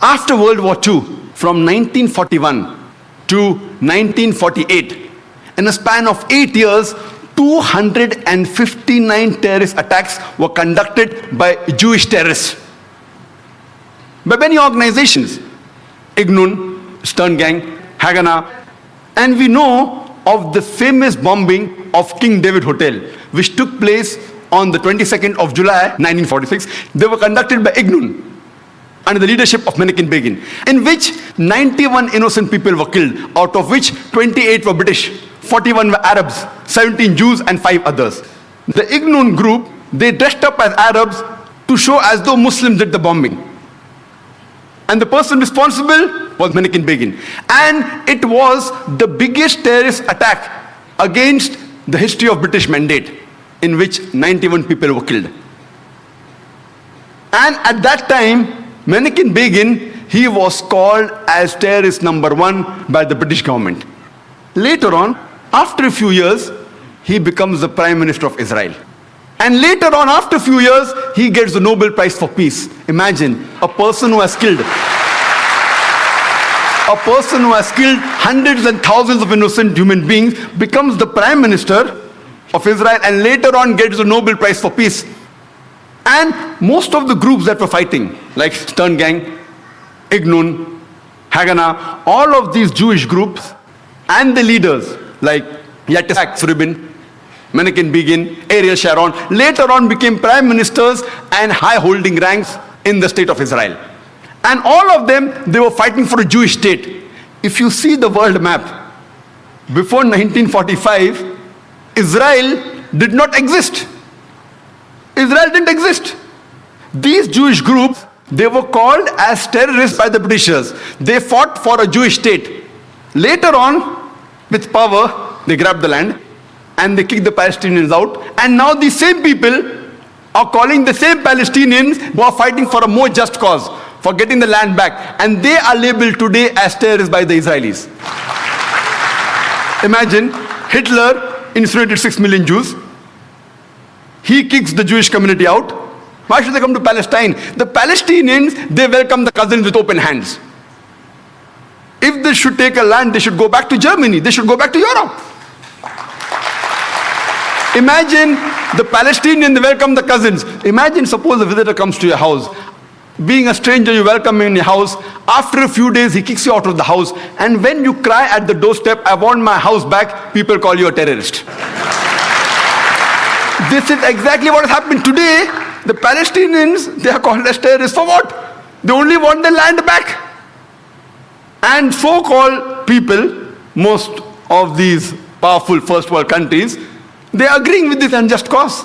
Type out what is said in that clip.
After World War II, from 1941 to 1948, in a span of 8 years, 259 terrorist attacks were conducted by Jewish terrorists. By many organizations, Ignun, Stern Gang, Haganah, and we know of the famous bombing of King David Hotel, which took place on the 22nd of July 1946. They were conducted by Ignun under the leadership of Naik, in which 91 innocent people were killed, out of which 28 were British, 41 were Arabs, 17 Jews and 5 others. The Ignun group, they dressed up as Arabs to show as though Muslims did the bombing. And the person responsible was Naik. And it was the biggest terrorist attack against the history of British Mandate, in which 91 people were killed. And at that time, Naik, he was called as terrorist number 1 by the British government. Later on, after a few years, he becomes the Prime Minister of Israel. And later on, after a few years, he gets the Nobel Prize for Peace. Imagine, a person who has killed hundreds and thousands of innocent human beings becomes the Prime Minister of Israel and later on gets the Nobel Prize for Peace. And most of the groups that were fighting, like Stern Gang, Ignun, Haganah, all of these Jewish groups and the leaders like Yitzhak Rabin, Menachem Begin, Ariel Sharon, later on became prime ministers and high-holding ranks in the state of Israel. And all of them, they were fighting for a Jewish state. If you see the world map, before 1945, Israel did not exist. Israel didn't exist. These Jewish groups, they were called as terrorists by the Britishers. They fought for a Jewish state. Later on, with power, they grabbed the land and they kicked the Palestinians out. And now these same people are calling the same Palestinians who are fighting for a more just cause, for getting the land back. And they are labeled today as terrorists by the Israelis. Imagine, Hitler incinerated 6 million Jews. He kicks the Jewish community out. Why should they come to Palestine? The Palestinians, they welcome the cousins with open hands. If they should take a land, they should go back to Germany. They should go back to Europe. Imagine the Palestinians, they welcome the cousins. Imagine, suppose a visitor comes to your house. Being a stranger, you welcome him in your house. After a few days, he kicks you out of the house. And when you cry at the doorstep, I want my house back, people call you a terrorist. This is exactly what has happened today. The Palestinians, they are called as terrorists for what? They only want their land back. And so-called people, most of these powerful first world countries, they are agreeing with this unjust cause.